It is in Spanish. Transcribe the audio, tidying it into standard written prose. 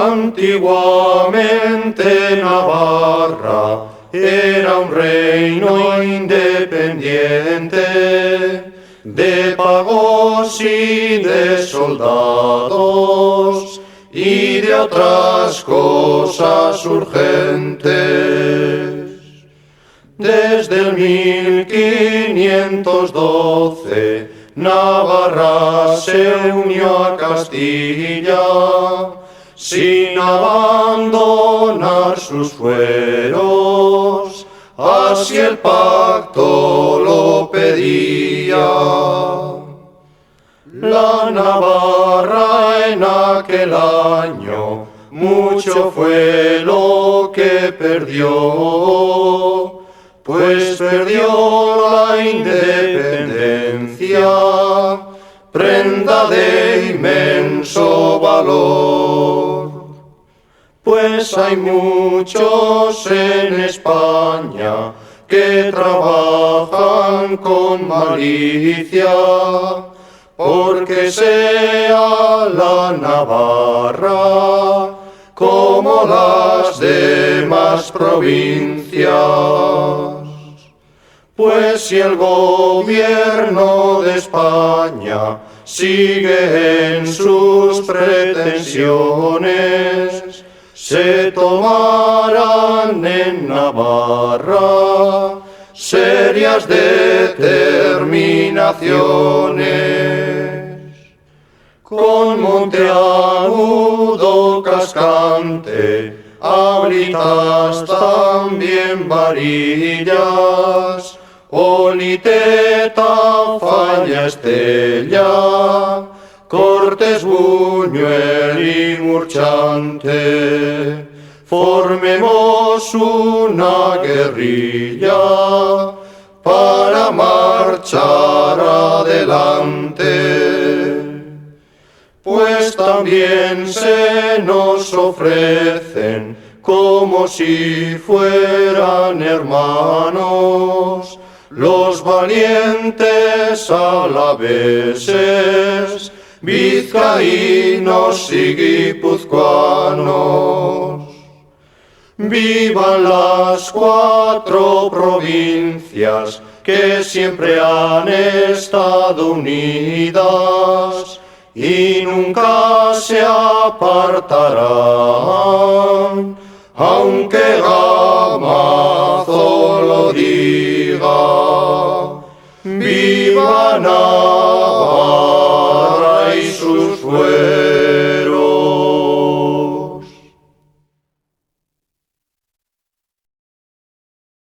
Antiguamente Navarra era un reino independiente de pagos y de soldados y de otras cosas urgentes. Desde el 1512 Navarra se unió a Castilla sin abandonar sus fueros, así el pacto lo pedía. La Navarra en aquel año mucho fue lo que perdió, pues perdió la independencia, prenda de inmenso valor. Pues hay muchos en España que trabajan con malicia, porque sea la Navarra como las demás provincias. Pues si el gobierno de España sigue en sus pretensiones, se tomarán en Navarra serias determinaciones. Con Monteagudo cascante, ahoritas también varillas, Oliteta, Falla, Estella, Cortés, Buñuel y Murchante, formemos una guerrilla para marchar adelante. Pues también se nos ofrecen como si fueran hermanos los valientes alaveses, vizcaínos y guipuzcoanos. Vivan las 4 provincias que siempre han estado unidas y nunca se apartarán, aunque Gamazo lo diga. ¡Viva Navarra!